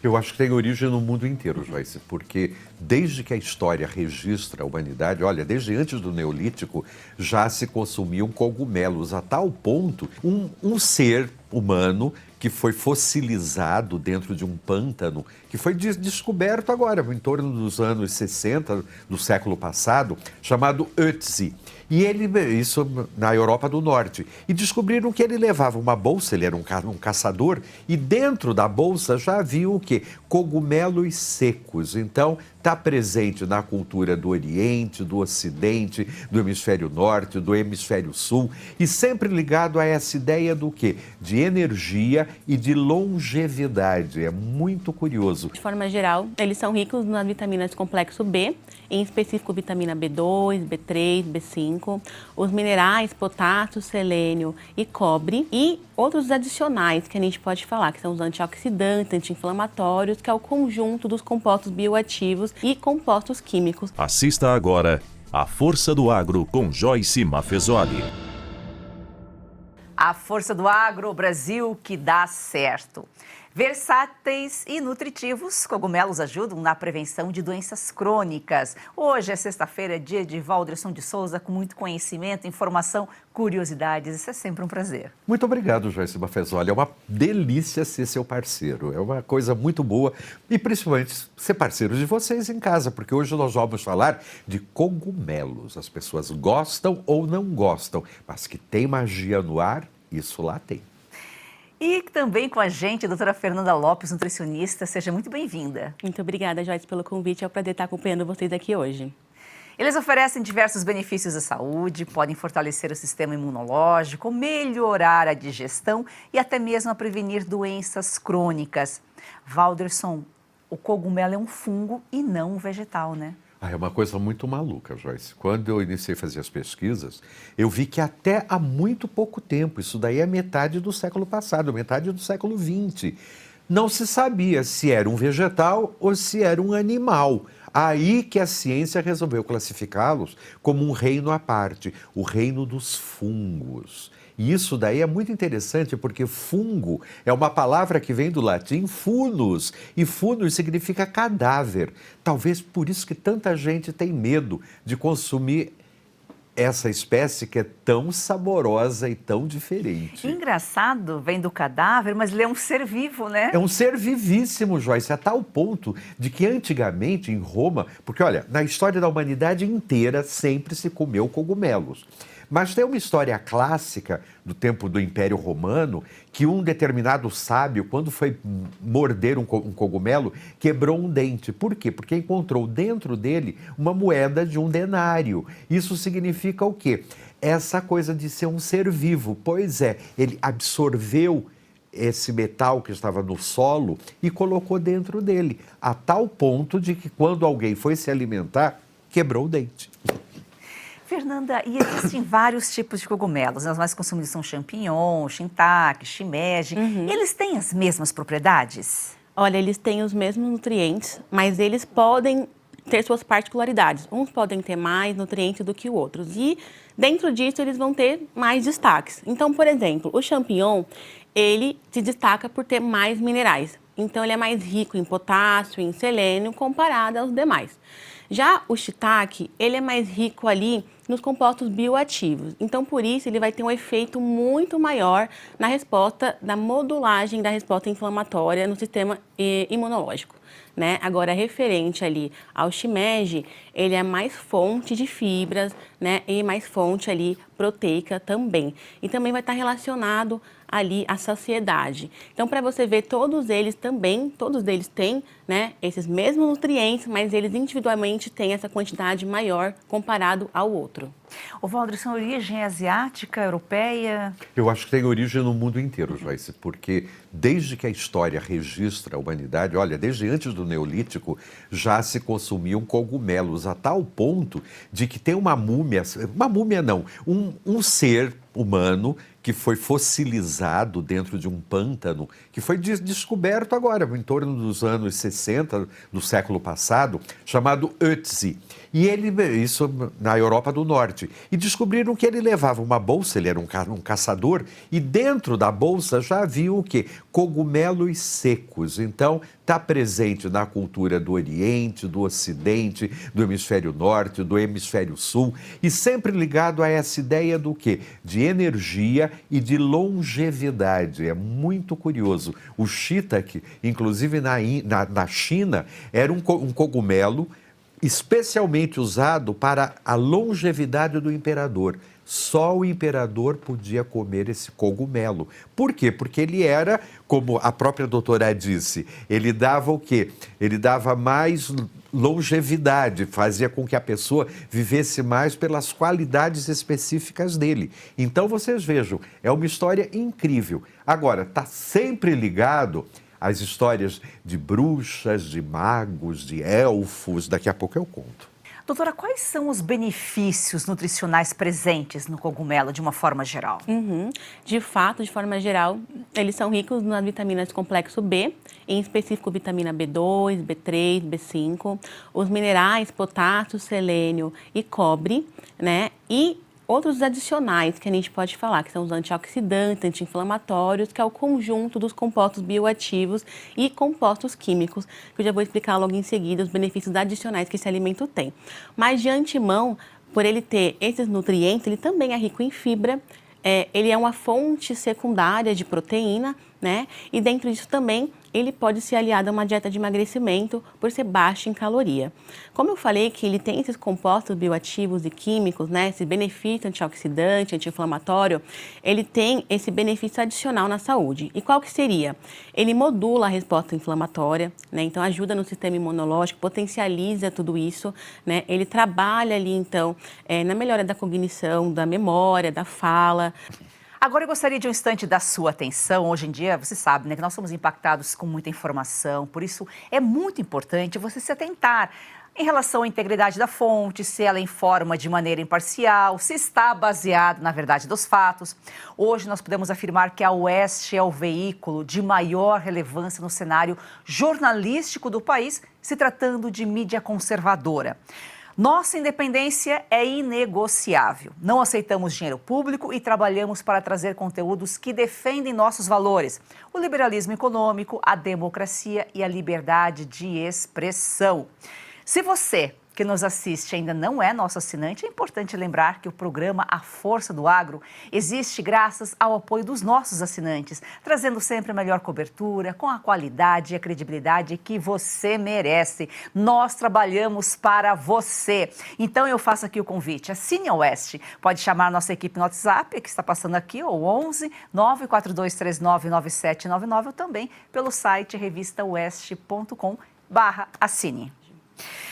Eu acho que tem origem no mundo inteiro, Joyce, porque desde que a história registra a humanidade, olha, desde antes do Neolítico, já se consumiam cogumelos, a tal ponto, um ser humano que foi fossilizado dentro de um pântano, que foi descoberto agora, em torno dos anos 60 do século passado, chamado Ötzi. E isso na Europa do Norte. E descobriram que ele levava uma bolsa, ele era um caçador, e dentro da bolsa já havia o quê? Cogumelos secos. Então, está presente na cultura do Oriente, do Ocidente, do Hemisfério Norte, do Hemisfério Sul, e sempre ligado a essa ideia do quê? De energia e de longevidade. É muito curioso. De forma geral, eles são ricos nas vitaminas complexo B, em específico vitamina B2, B3, B5, os minerais potássio, selênio e cobre e outros adicionais que a gente pode falar, que são os antioxidantes, anti-inflamatórios, que é o conjunto dos compostos bioativos e compostos químicos. Assista agora A Força do Agro com Joyce Maffezoli. A força do agro, Brasil que dá certo. Versáteis e nutritivos, cogumelos ajudam na prevenção de doenças crônicas. Hoje é sexta-feira, dia de Valderson de Souza, com muito conhecimento, informação, curiosidades. Isso é sempre um prazer. Muito obrigado, Joyce Maffezoli. É uma delícia ser seu parceiro. É uma coisa muito boa e principalmente ser parceiro de vocês em casa, porque hoje nós vamos falar de cogumelos. As pessoas gostam ou não gostam, mas que tem magia no ar, isso lá tem. E também com a gente, a doutora Fernanda Lopes, nutricionista. Seja muito bem-vinda. Muito obrigada, Joyce, pelo convite. É um prazer estar acompanhando vocês aqui hoje. Eles oferecem diversos benefícios à saúde, podem fortalecer o sistema imunológico, melhorar a digestão e até mesmo a prevenir doenças crônicas. Valderson, o cogumelo é um fungo e não um vegetal, né? É uma coisa muito maluca, Joyce. Quando eu iniciei a fazer as pesquisas, eu vi que até há muito pouco tempo, isso daí é metade do século passado, metade do século XX, não se sabia se era um vegetal ou se era um animal. Aí que a ciência resolveu classificá-los como um reino à parte, o reino dos fungos. E isso daí é muito interessante porque fungo é uma palavra que vem do latim funus, e funus significa cadáver. Talvez por isso que tanta gente tem medo de consumir essa espécie que é tão saborosa e tão diferente. Engraçado, vem do cadáver, mas ele é um ser vivo, né? É um ser vivíssimo, Joyce, a tal ponto de que antigamente em Roma, porque olha, na história da humanidade inteira sempre se comeu cogumelos. Mas tem uma história clássica do tempo do Império Romano que um determinado sábio, quando foi morder um cogumelo, quebrou um dente. Por quê? Porque encontrou dentro dele uma moeda de 1 denário. Isso significa o quê? Essa coisa de ser um ser vivo. Pois é, ele absorveu esse metal que estava no solo e colocou dentro dele, a tal ponto de que quando alguém foi se alimentar, quebrou o dente. Fernanda, e existem vários tipos de cogumelos. Os mais consumidos são champignon, shiitake, shimeji. Eles têm as mesmas propriedades? Olha, eles têm os mesmos nutrientes, mas eles podem ter suas particularidades. Uns podem ter mais nutrientes do que outros. E dentro disso, eles vão ter mais destaques. Então, por exemplo, o champignon, ele se destaca por ter mais minerais. Então, ele é mais rico em potássio, em selênio, comparado aos demais. Já o shiitake, ele é mais rico ali nos compostos bioativos. Então, por isso, ele vai ter um efeito muito maior na resposta da modulagem da resposta inflamatória no sistema imunológico, né? Agora, referente ali ao shimeji, ele é mais fonte de fibras, né? E mais fonte ali proteica também. E também vai estar relacionado ali à saciedade. Então, para você ver, todos eles têm, né, esses mesmos nutrientes, mas eles individualmente têm essa quantidade maior comparado ao outro. O Valderson, origem asiática, europeia? Eu acho que tem origem no mundo inteiro, Joyce, porque desde que a história registra a humanidade, olha, desde antes do Neolítico, já se consumiam cogumelos, a tal ponto de que tem uma múmia não, um ser humano que foi fossilizado dentro de um pântano, que foi descoberto agora, em torno dos anos 60 do século passado, chamado Ötzi. E isso na Europa do Norte. E descobriram que ele levava uma bolsa, ele era um caçador, e dentro da bolsa já havia o quê? Cogumelos secos. Então, está presente na cultura do Oriente, do Ocidente, do Hemisfério Norte, do Hemisfério Sul, e sempre ligado a essa ideia do quê? De energia e de longevidade. É muito curioso. O shiitake, inclusive na China, era um cogumelo especialmente usado para a longevidade do imperador. Só o imperador podia comer esse cogumelo. Por quê? Porque ele era, como a própria doutora disse, ele dava o quê? Ele dava mais longevidade, fazia com que a pessoa vivesse mais pelas qualidades específicas dele. Então, vocês vejam, é uma história incrível. Agora, está sempre ligado às histórias de bruxas, de magos, de elfos. Daqui a pouco eu conto. Doutora, quais são os benefícios nutricionais presentes no cogumelo, de uma forma geral? De fato, de forma geral, eles são ricos nas vitaminas do complexo B, em específico vitamina B2, B3, B5, os minerais potássio, selênio e cobre, né? E outros adicionais que a gente pode falar, que são os antioxidantes, anti-inflamatórios, que é o conjunto dos compostos bioativos e compostos químicos, que eu já vou explicar logo em seguida os benefícios adicionais que esse alimento tem. Mas de antemão, por ele ter esses nutrientes, ele também é rico em fibra, ele é uma fonte secundária de proteína, né? E dentro disso também ele pode ser aliado a uma dieta de emagrecimento por ser baixo em caloria. Como eu falei que ele tem esses compostos bioativos e químicos, né? Esse benefício antioxidante, anti-inflamatório, ele tem esse benefício adicional na saúde. E qual que seria? Ele modula a resposta inflamatória, né? Então ajuda no sistema imunológico, potencializa tudo isso, né? Ele trabalha ali então na melhora da cognição, da memória, da fala. Agora eu gostaria de um instante da sua atenção. Hoje em dia, você sabe, né, que nós somos impactados com muita informação, por isso é muito importante você se atentar em relação à integridade da fonte, se ela informa de maneira imparcial, se está baseado na verdade dos fatos. Hoje nós podemos afirmar que a UEST é o veículo de maior relevância no cenário jornalístico do país, se tratando de mídia conservadora. Nossa independência é inegociável. Não aceitamos dinheiro público e trabalhamos para trazer conteúdos que defendem nossos valores: o liberalismo econômico, a democracia e a liberdade de expressão. Se você que nos assiste ainda não é nosso assinante, é importante lembrar que o programa A Força do Agro existe graças ao apoio dos nossos assinantes, trazendo sempre a melhor cobertura, com a qualidade e a credibilidade que você merece. Nós trabalhamos para você. Então eu faço aqui o convite, assine a UEST. Pode chamar a nossa equipe no WhatsApp, que está passando aqui, ou 11 942399799, ou também pelo site revistauest.com/assine.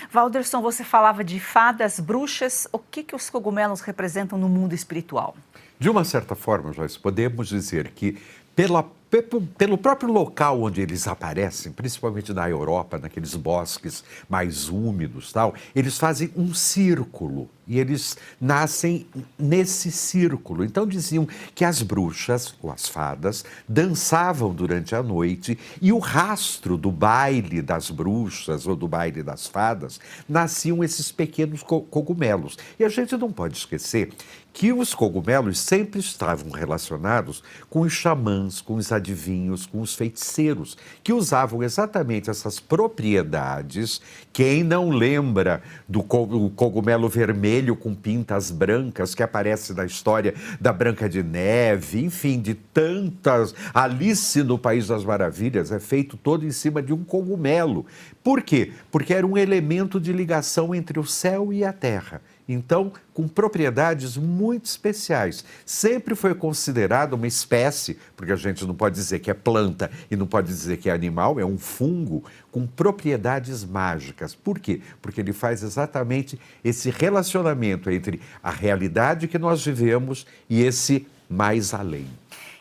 Valderson, você falava de fadas, bruxas. O que os cogumelos representam no mundo espiritual? De uma certa forma, Joyce, podemos dizer que pelo próprio local onde eles aparecem, principalmente na Europa, naqueles bosques mais úmidos, tal, eles fazem um círculo e eles nascem nesse círculo. Então diziam que as bruxas, ou as fadas, dançavam durante a noite e o rastro do baile das bruxas ou do baile das fadas nasciam esses pequenos cogumelos. E a gente não pode esquecer que os cogumelos sempre estavam relacionados com os xamãs, com os adivinhos, com os feiticeiros, que usavam exatamente essas propriedades. Quem não lembra do cogumelo vermelho com pintas brancas que aparece na história da Branca de Neve, enfim, de tantas... Alice no País das Maravilhas é feito todo em cima de um cogumelo. Por quê? Porque era um elemento de ligação entre o céu e a terra. Então, com propriedades muito especiais. Sempre foi considerado uma espécie, porque a gente não pode dizer que é planta e não pode dizer que é animal, é um fungo com propriedades mágicas. Por quê? Porque ele faz exatamente esse relacionamento entre a realidade que nós vivemos e esse mais além.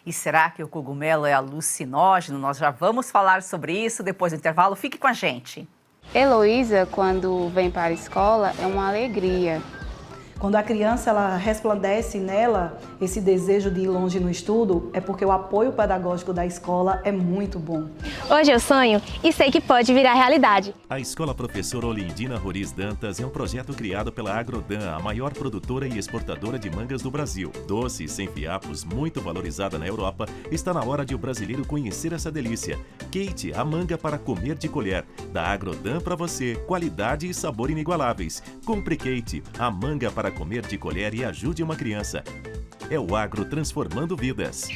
E será que o cogumelo é alucinógeno? Nós já vamos falar sobre isso depois do intervalo. Fique com a gente. Heloísa, quando vem para a escola, é uma alegria. Quando a criança ela resplandece nela esse desejo de ir longe no estudo, é porque o apoio pedagógico da escola é muito bom. Hoje eu sonho e sei que pode virar realidade. A Escola Professora Olindina Roriz Dantas é um projeto criado pela Agrodan, a maior produtora e exportadora de mangas do Brasil. Doce e sem fiapos, muito valorizada na Europa, está na hora de o brasileiro conhecer essa delícia. Kate, a manga para comer de colher. Da Agrodan para você, qualidade e sabor inigualáveis. Compre Kate, a manga para comer de colher e ajude uma criança. É o agro transformando vidas.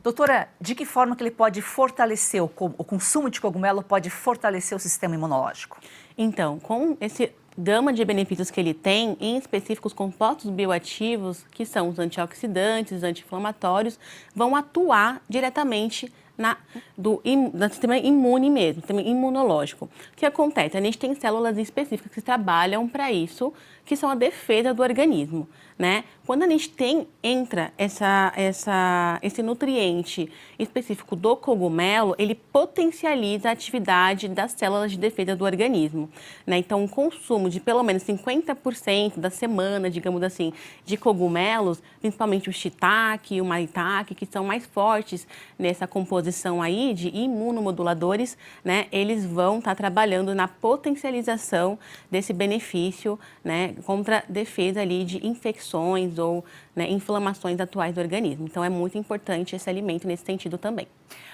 Doutora, de que forma que ele pode fortalecer, o consumo de cogumelo pode fortalecer o sistema imunológico? Então, com esse gama de benefícios que ele tem, em específico os compostos bioativos, que são os antioxidantes, anti-inflamatórios, vão atuar diretamente no sistema imune mesmo, sistema imunológico. O que acontece? A gente tem células específicas que trabalham para isso, que são a defesa do organismo, né? Quando a gente entra esse nutriente específico do cogumelo, ele potencializa a atividade das células de defesa do organismo, né? Então, o consumo de pelo menos 50% da semana, digamos assim, de cogumelos, principalmente o shiitake e o maitake, que são mais fortes nessa composição aí de imunomoduladores, né? Eles vão estar trabalhando na potencialização desse benefício, né? Contra defesa ali de infecções ou, né, inflamações atuais do organismo. Então, é muito importante esse alimento nesse sentido também.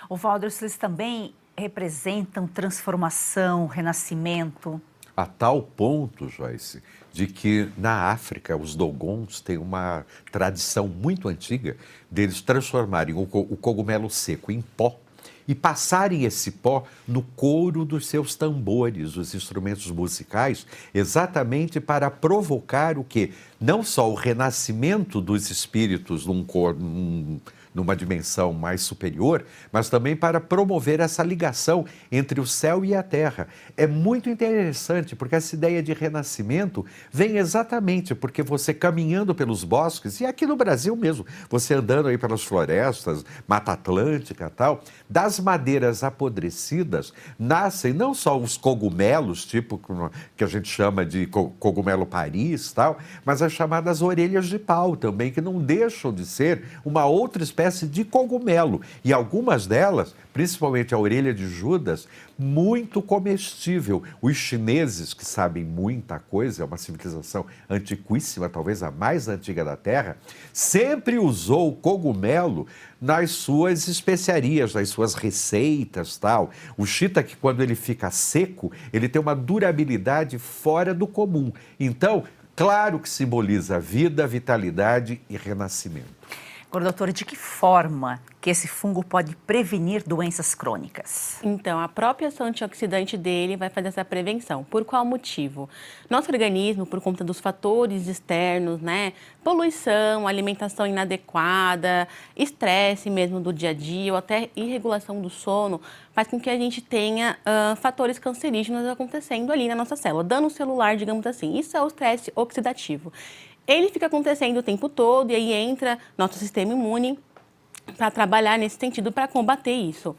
O Waldros, eles também representam transformação, renascimento. A tal ponto, Joyce, de que na África os Dogons têm uma tradição muito antiga deles transformarem o cogumelo seco em pó e passarem esse pó no couro dos seus tambores, dos instrumentos musicais, exatamente para provocar o quê? Não só o renascimento dos espíritos numa dimensão mais superior, mas também para promover essa ligação entre o céu e a terra. É muito interessante, porque essa ideia de renascimento vem exatamente porque você caminhando pelos bosques, e aqui no Brasil mesmo, você andando aí pelas florestas, Mata Atlântica e tal, das madeiras apodrecidas nascem não só os cogumelos, tipo que a gente chama de cogumelo Paris, tal, mas as chamadas orelhas de pau também, que não deixam de ser uma outra espécie de cogumelo. E algumas delas, principalmente a orelha de Judas, muito comestível. Os chineses, que sabem muita coisa, é uma civilização antiquíssima, talvez a mais antiga da Terra, sempre usou o cogumelo nas suas especiarias, nas suas receitas, tal. O shiitake, quando ele fica seco, ele tem uma durabilidade fora do comum. Então, claro que simboliza vida, vitalidade e renascimento. Agora, doutora, de que forma que esse fungo pode prevenir doenças crônicas? Então, a própria ação antioxidante dele vai fazer essa prevenção. Por qual motivo? Nosso organismo, por conta dos fatores externos, né? Poluição, alimentação inadequada, estresse mesmo do dia a dia, ou até irregulação do sono, faz com que a gente tenha fatores cancerígenos acontecendo ali na nossa célula, dano celular, digamos assim. Isso é o estresse oxidativo. Ele fica acontecendo o tempo todo e aí entra nosso sistema imune para trabalhar nesse sentido, para combater isso.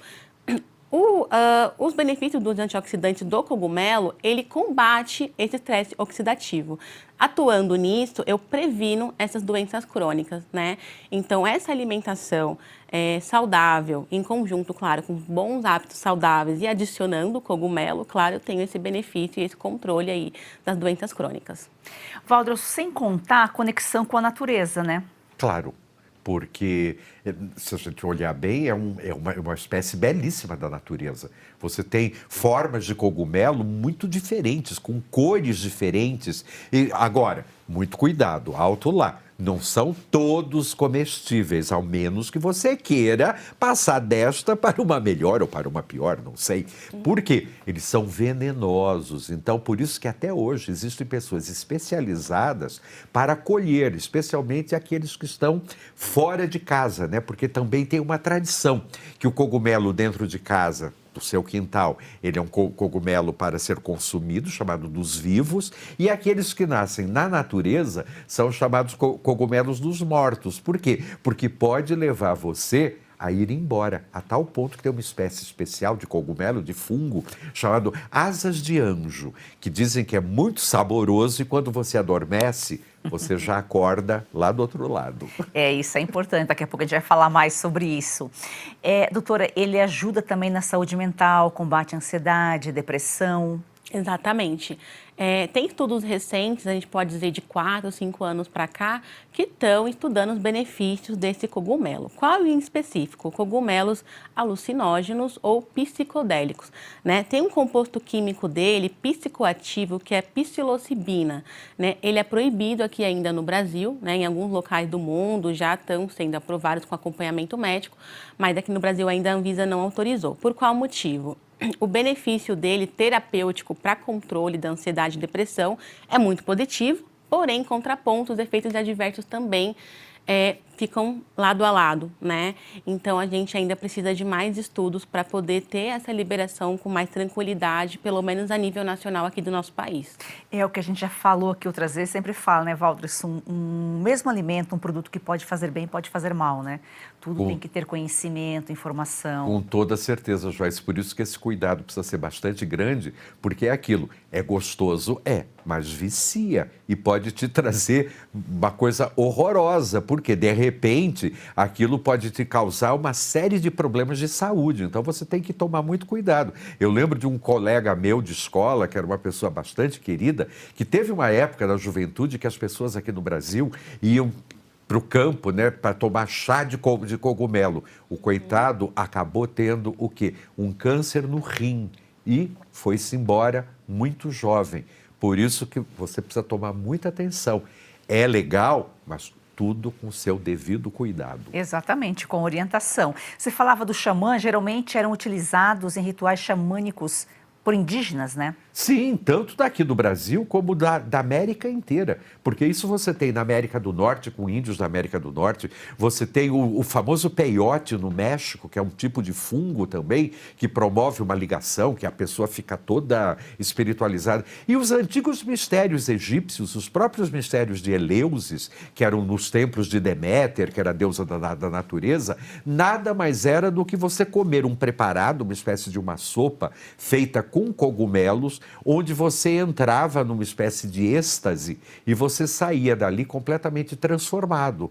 Os benefícios dos antioxidantes do cogumelo, ele combate esse estresse oxidativo. Atuando nisso, eu previno essas doenças crônicas, né? Então, essa alimentação saudável, em conjunto, claro, com bons hábitos saudáveis e adicionando o cogumelo, claro, eu tenho esse benefício e esse controle aí das doenças crônicas. Waldros, sem contar a conexão com a natureza, né? Claro. Porque, se a gente olhar bem, é uma espécie belíssima da natureza. Você tem formas de cogumelo muito diferentes, com cores diferentes. E agora, muito cuidado, alto lá. Não são todos comestíveis, ao menos que você queira passar desta para uma melhor ou para uma pior, não sei. Por quê? Eles são venenosos. Então, por isso que até hoje existem pessoas especializadas para colher, especialmente aqueles que estão fora de casa, né? Porque também tem uma tradição que o cogumelo dentro de casa, do seu quintal, ele é um cogumelo para ser consumido, chamado dos vivos, e aqueles que nascem na natureza são chamados cogumelos dos mortos. Por quê? Porque pode levar você a ir embora, a tal ponto que tem uma espécie especial de cogumelo, de fungo, chamado asas de anjo, que dizem que é muito saboroso e quando você adormece, você já acorda lá do outro lado. Isso é importante. Daqui a pouco a gente vai falar mais sobre isso. Doutora, ele ajuda também na saúde mental, combate a ansiedade, depressão. Exatamente. Tem estudos recentes, a gente pode dizer de 4 ou 5 anos para cá, que estão estudando os benefícios desse cogumelo. Qual em específico? Cogumelos alucinógenos ou psicodélicos, né? Tem um composto químico dele, psicoativo, que é psilocibina, né? Ele é proibido aqui ainda no Brasil, né? Em alguns locais do mundo já estão sendo aprovados com acompanhamento médico, mas aqui no Brasil ainda a Anvisa não autorizou. Por qual motivo? O benefício dele terapêutico para controle da ansiedade e depressão é muito positivo, porém, em contraponto, os efeitos adversos também ficam lado a lado, né? Então, a gente ainda precisa de mais estudos para poder ter essa liberação com mais tranquilidade, pelo menos a nível nacional aqui do nosso país. É o que a gente já falou aqui outras vezes, sempre fala, né, Valdrisson? Um mesmo alimento, um produto que pode fazer bem, pode fazer mal, né? Tudo tem que ter conhecimento, informação. Com toda certeza, Joyce. Por isso que esse cuidado precisa ser bastante grande, porque é aquilo, é gostoso, mas vicia e pode te trazer uma coisa horrorosa, porque de repente aquilo pode te causar uma série de problemas de saúde. Então você tem que tomar muito cuidado. Eu lembro de um colega meu de escola, que era uma pessoa bastante querida, que teve uma época da juventude que as pessoas aqui no Brasil iam para o campo, né, para tomar chá de cogumelo. O coitado acabou tendo o quê? Um câncer no rim e foi-se embora muito jovem. Por isso que você precisa tomar muita atenção. É legal, mas tudo com o seu devido cuidado. Exatamente, com orientação. Você falava do xamã, geralmente eram utilizados em rituais xamânicos por indígenas, né? Sim, tanto daqui do Brasil como da América inteira. Porque isso você tem na América do Norte, com índios da América do Norte. Você tem o famoso peyote no México, que é um tipo de fungo também, que promove uma ligação, que a pessoa fica toda espiritualizada. E os antigos mistérios egípcios, os próprios mistérios de Eleusis, que eram nos templos de Deméter, que era a deusa da natureza, nada mais era do que você comer um preparado, uma espécie de uma sopa feita com cogumelos, onde você entrava numa espécie de êxtase e você saía dali completamente transformado,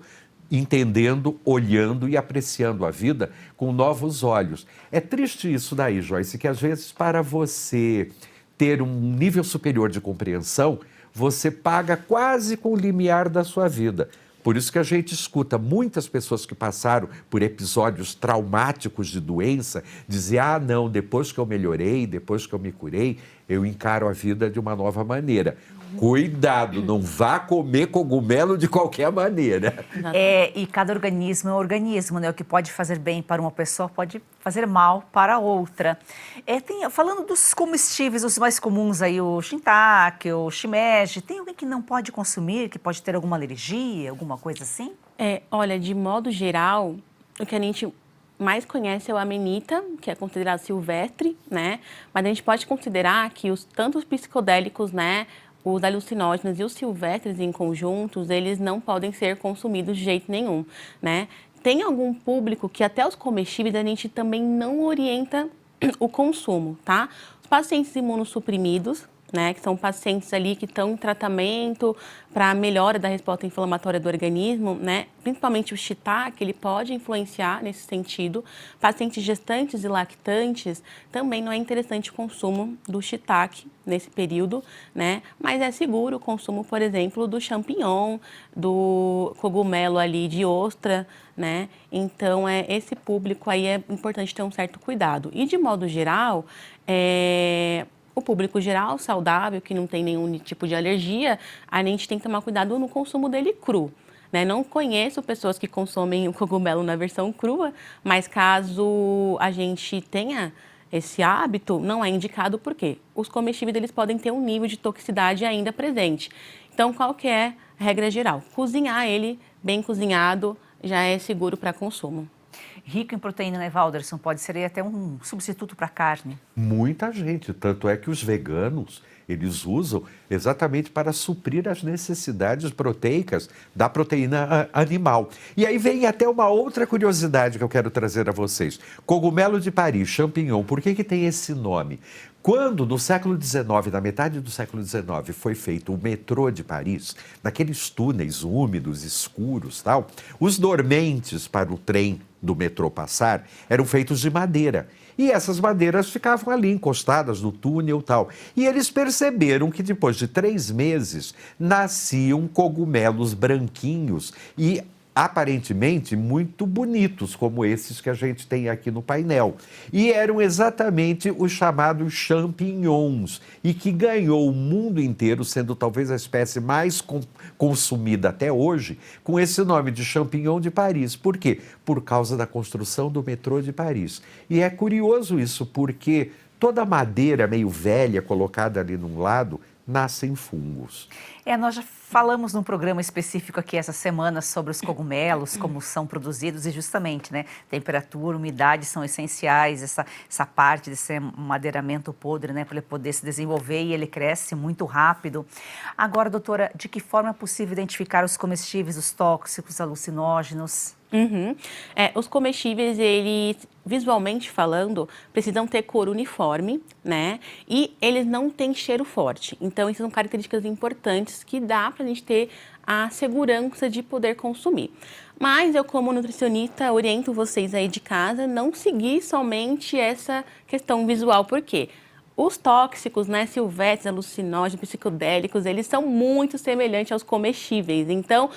entendendo, olhando e apreciando a vida com novos olhos. É triste isso daí, Joyce, que às vezes para você ter um nível superior de compreensão, você paga quase com o limiar da sua vida. Por isso que a gente escuta muitas pessoas que passaram por episódios traumáticos de doença dizer, não, depois que eu melhorei, depois que eu me curei, eu encaro a vida de uma nova maneira. Cuidado, não vá comer cogumelo de qualquer maneira. E cada organismo é um organismo, né? O que pode fazer bem para uma pessoa pode fazer mal para outra. Falando dos comestíveis, os mais comuns aí, o shiitake, o shimeji, tem alguém que não pode consumir, que pode ter alguma alergia, alguma coisa assim? Olha, de modo geral, o que a gente mais conhece é o amanita, que é considerado silvestre, né? Mas a gente pode considerar que tanto os psicodélicos, né, os alucinógenos e os silvestres em conjuntos, eles não podem ser consumidos de jeito nenhum, né? Tem algum público que até os comestíveis a gente também não orienta o consumo, tá? Os pacientes imunossuprimidos, né, que são pacientes ali que estão em tratamento para a melhora da resposta inflamatória do organismo, né, principalmente o shiitake, ele pode influenciar nesse sentido. Pacientes gestantes e lactantes, também não é interessante o consumo do shiitake nesse período, né, mas é seguro o consumo, por exemplo, do champignon, do cogumelo ali de ostra, né, então esse público aí é importante ter um certo cuidado. E de modo geral, o público geral, saudável, que não tem nenhum tipo de alergia, a gente tem que tomar cuidado no consumo dele cru, né? Não conheço pessoas que consomem o cogumelo na versão crua, mas caso a gente tenha esse hábito, não é indicado porque os comestíveis eles podem ter um nível de toxicidade ainda presente. Então, qual que é a regra geral? Cozinhar ele bem cozinhado já é seguro para consumo. Rico em proteína, né, Walderson? Pode ser até um substituto para a carne. Muita gente, tanto é que os veganos, eles usam exatamente para suprir as necessidades proteicas da proteína animal. E aí vem até uma outra curiosidade que eu quero trazer a vocês. Cogumelo de Paris, champignon, por que tem esse nome? Quando, no século XIX, na metade do século XIX, foi feito o metrô de Paris, naqueles túneis úmidos, escuros, tal, os dormentes para o trem do metrô passar eram feitos de madeira. E essas madeiras ficavam ali encostadas no túnel e tal. E eles perceberam que depois de 3 meses nasciam cogumelos branquinhos e aparentemente muito bonitos, como esses que a gente tem aqui no painel. E eram exatamente os chamados champignons, e que ganhou o mundo inteiro, sendo talvez a espécie mais consumida até hoje, com esse nome de champignon de Paris. Por quê? Por causa da construção do metrô de Paris. E é curioso isso, porque toda madeira meio velha colocada ali num lado nascem fungos. Nós já falamos num programa específico aqui essa semana sobre os cogumelos, como são produzidos e justamente, né, temperatura, umidade são essenciais, essa parte desse madeiramento podre, né, para ele poder se desenvolver e ele cresce muito rápido. Agora, doutora, de que forma é possível identificar os comestíveis, os tóxicos, alucinógenos? Os comestíveis, eles, visualmente falando, precisam ter cor uniforme, né? E eles não têm cheiro forte. Então, isso são características importantes que dá para a gente ter a segurança de poder consumir. Mas eu, como nutricionista, oriento vocês aí de casa não seguir somente essa questão visual. Por quê? Os tóxicos, né, silvestres, alucinógenos, psicodélicos, eles são muito semelhantes aos comestíveis. Então,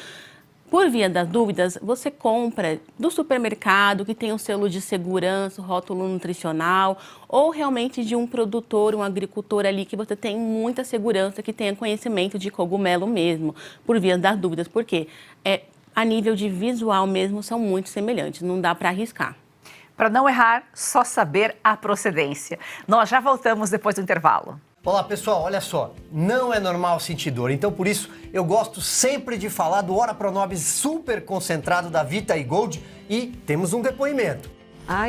por via das dúvidas, você compra do supermercado que tem um selo de segurança, rótulo nutricional, ou realmente de um produtor, um agricultor ali que você tem muita segurança, que tenha conhecimento de cogumelo mesmo, por via das dúvidas, porque a nível de visual mesmo são muito semelhantes, não dá para arriscar. Para não errar, só saber a procedência. Nós já voltamos depois do intervalo. Olá pessoal, olha só, não é normal sentir dor, então por isso eu gosto sempre de falar do Ora Pronobis super concentrado da Vita e Gold e temos um depoimento.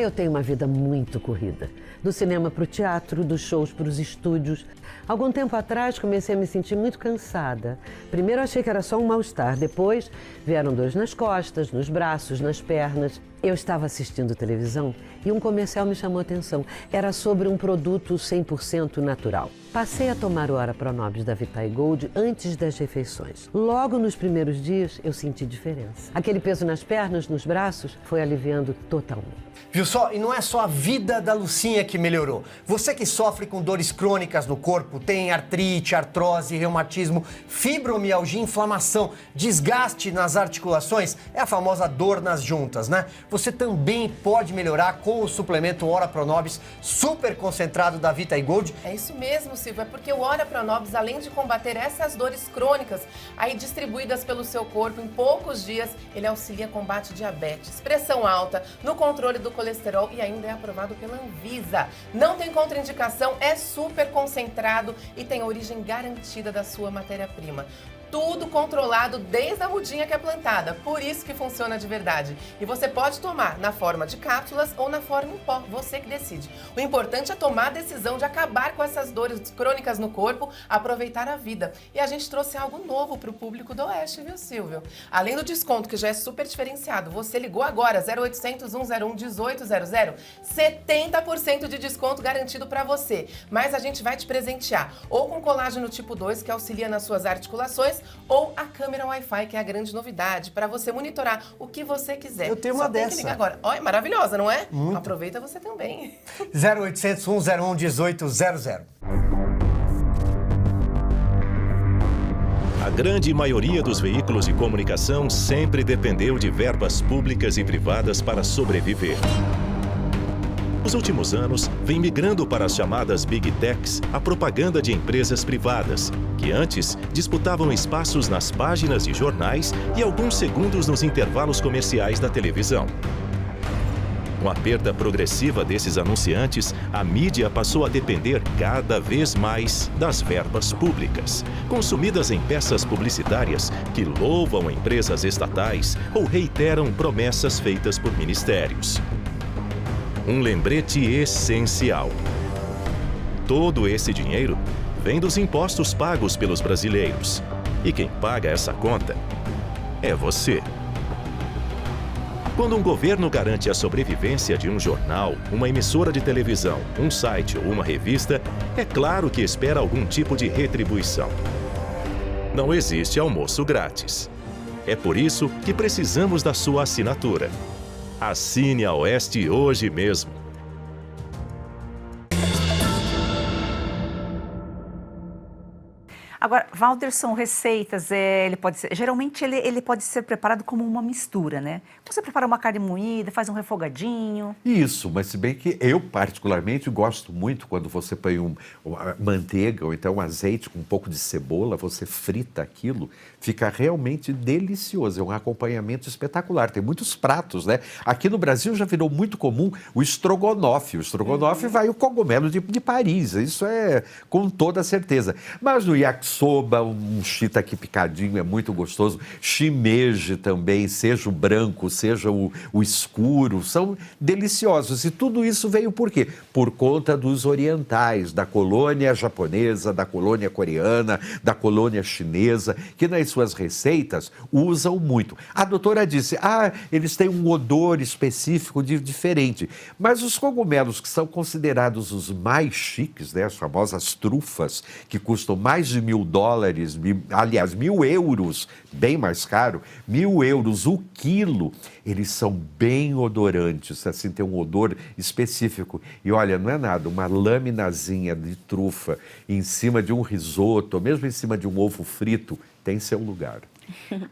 Eu tenho uma vida muito corrida, do cinema para o teatro, dos shows para os estúdios. Algum tempo atrás comecei a me sentir muito cansada. Primeiro achei que era só um mal-estar, depois vieram dores nas costas, nos braços, nas pernas. Eu estava assistindo televisão e um comercial me chamou a atenção. Era sobre um produto 100% natural. Passei a tomar o Ora Pronobis da Vita Gold antes das refeições. Logo nos primeiros dias eu senti diferença. Aquele peso nas pernas, nos braços, foi aliviando totalmente. Viu só? E não é só a vida da Lucinha que melhorou. Você que sofre com dores crônicas no corpo, tem artrite, artrose, reumatismo, fibromialgia, inflamação, desgaste nas articulações, é a famosa dor nas juntas, né? Você também pode melhorar com o suplemento Ora Pronobis super concentrado da Vita Gold. É isso mesmo, Silvio, é porque o Ora Pronobis, além de combater essas dores crônicas, aí distribuídas pelo seu corpo em poucos dias, ele auxilia combate diabetes, pressão alta, no controle do colesterol e ainda é aprovado pela Anvisa. Não tem contraindicação, é super concentrado e tem a origem garantida da sua matéria-prima. Tudo controlado desde a mudinha que é plantada, por isso que funciona de verdade. E você pode tomar na forma de cápsulas ou na forma em pó, você que decide. O importante é tomar a decisão de acabar com essas dores crônicas no corpo, aproveitar a vida. E a gente trouxe algo novo para o público do Oeste, viu, Silvio? Além do desconto, que já é super diferenciado, você ligou agora, 0800 101 1800, 70% de desconto garantido para você. Mas a gente vai te presentear ou com colágeno tipo 2, que auxilia nas suas articulações, ou a câmera Wi-Fi, que é a grande novidade, para você monitorar o que você quiser. Eu tenho uma dessa. Tem que ligar agora. Olha, maravilhosa, não é? Muito. Aproveita você também. 0800 101 1800. A grande maioria dos veículos de comunicação sempre dependeu de verbas públicas e privadas para sobreviver. Nos últimos anos, vem migrando para as chamadas Big Techs a propaganda de empresas privadas, que antes disputavam espaços nas páginas de jornais e alguns segundos nos intervalos comerciais da televisão. Com a perda progressiva desses anunciantes, a mídia passou a depender cada vez mais das verbas públicas, consumidas em peças publicitárias que louvam empresas estatais ou reiteram promessas feitas por ministérios. Um lembrete essencial. Todo esse dinheiro vem dos impostos pagos pelos brasileiros. E quem paga essa conta é você. Quando um governo garante a sobrevivência de um jornal, uma emissora de televisão, um site ou uma revista, é claro que espera algum tipo de retribuição. Não existe almoço grátis. É por isso que precisamos da sua assinatura. Assine a Oeste hoje mesmo. Agora, Walderson, receitas, geralmente ele pode ser preparado como uma mistura, né? Você prepara uma carne moída, faz um refogadinho. Isso, mas se bem que eu particularmente gosto muito quando você põe uma manteiga ou então um azeite com um pouco de cebola, você frita aquilo, fica realmente delicioso, é um acompanhamento espetacular. Tem muitos pratos, né? Aqui no Brasil já virou muito comum o estrogonofe. O estrogonofe vai o cogumelo de Paris, isso é com toda certeza. Mas no yakisoba, um shiitake picadinho é muito gostoso. Shimeji também, seja o branco, seja o escuro, são deliciosos. E tudo isso veio por quê? Por conta dos orientais, da colônia japonesa, da colônia coreana, da colônia chinesa, que nas suas receitas usam muito. A doutora disse, eles têm um odor específico diferente. Mas os cogumelos que são considerados os mais chiques, né, as famosas trufas, que custam mais de $1.000, aliás, 1.000 euros, bem mais caro, 1.000 euros o quilo, eles são bem odorantes, assim, tem um odor específico. E olha, não é nada, uma laminazinha de trufa em cima de um risoto, ou mesmo em cima de um ovo frito, tem seu lugar.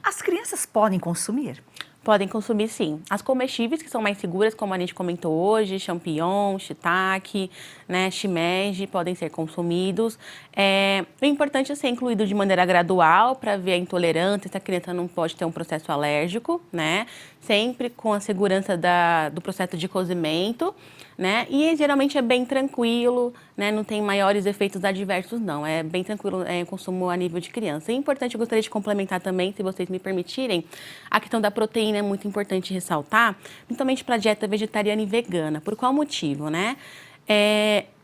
As crianças podem consumir? Podem consumir, sim. As comestíveis, que são mais seguras, como a gente comentou hoje, champignon, shiitake, né, shimeji, podem ser consumidos. O importante é ser incluído de maneira gradual para ver a intolerância, se a criança não pode ter um processo alérgico, né? Sempre com a segurança do processo de cozimento, né? E geralmente é bem tranquilo, né? Não tem maiores efeitos adversos, não. É bem tranquilo o consumo a nível de criança. E é importante, eu gostaria de complementar também, se vocês me permitirem, a questão da proteína é muito importante ressaltar, principalmente para a dieta vegetariana e vegana. Por qual motivo, né?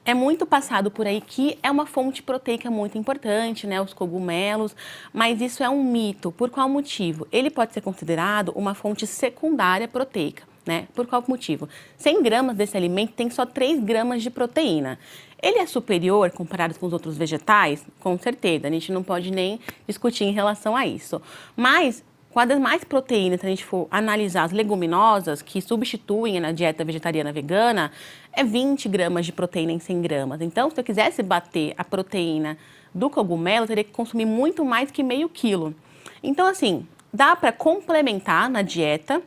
É muito passado por aí que é uma fonte proteica muito importante, né, os cogumelos, mas isso é um mito. Por qual motivo? Ele pode ser considerado uma fonte secundária proteica, né? Por qual motivo? 100 gramas desse alimento tem só 3 gramas de proteína. Ele é superior comparado com os outros vegetais? Com certeza, a gente não pode nem discutir em relação a isso. Mas quantas mais proteínas, se a gente for analisar as leguminosas, que substituem na dieta vegetariana vegana, é 20 gramas de proteína em 100 gramas. Então, se eu quisesse bater a proteína do cogumelo, eu teria que consumir muito mais que meio quilo. Então, assim, dá para complementar na dieta,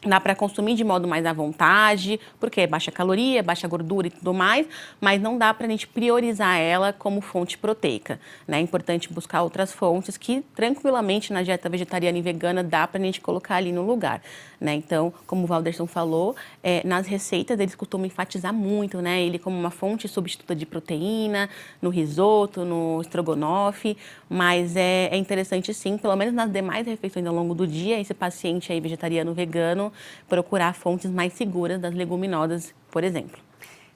dá para consumir de modo mais à vontade, porque é baixa caloria, baixa gordura e tudo mais, mas não dá para a gente priorizar ela como fonte proteica, né? É importante buscar outras fontes que tranquilamente na dieta vegetariana e vegana dá para a gente colocar ali no lugar, né? Então, como o Walderson falou, nas receitas eles costumam enfatizar muito, né? Ele como uma fonte substituta de proteína, no risoto, no estrogonofe, mas é interessante sim, pelo menos nas demais refeições ao longo do dia, esse paciente aí vegetariano vegano, procurar fontes mais seguras das leguminosas, por exemplo.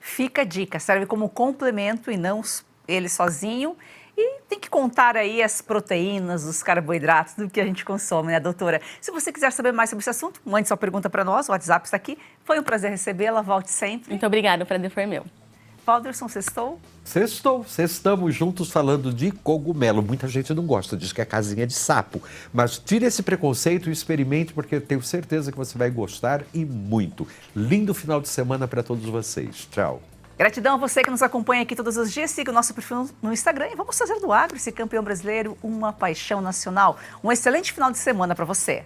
Fica a dica, serve como complemento e não ele sozinho. E tem que contar aí as proteínas, os carboidratos, do que a gente consome, né, doutora? Se você quiser saber mais sobre esse assunto, mande sua pergunta para nós, o WhatsApp está aqui. Foi um prazer recebê-la, volte sempre. Muito obrigada, o prazer foi meu. Walderson, sextou? Sextamos juntos falando de cogumelo. Muita gente não gosta, diz que é casinha de sapo. Mas tire esse preconceito e experimente, porque eu tenho certeza que você vai gostar e muito. Lindo final de semana para todos vocês. Tchau. Gratidão a você que nos acompanha aqui todos os dias. Siga o nosso perfil no Instagram e vamos fazer do agro, esse campeão brasileiro, uma paixão nacional. Um excelente final de semana para você.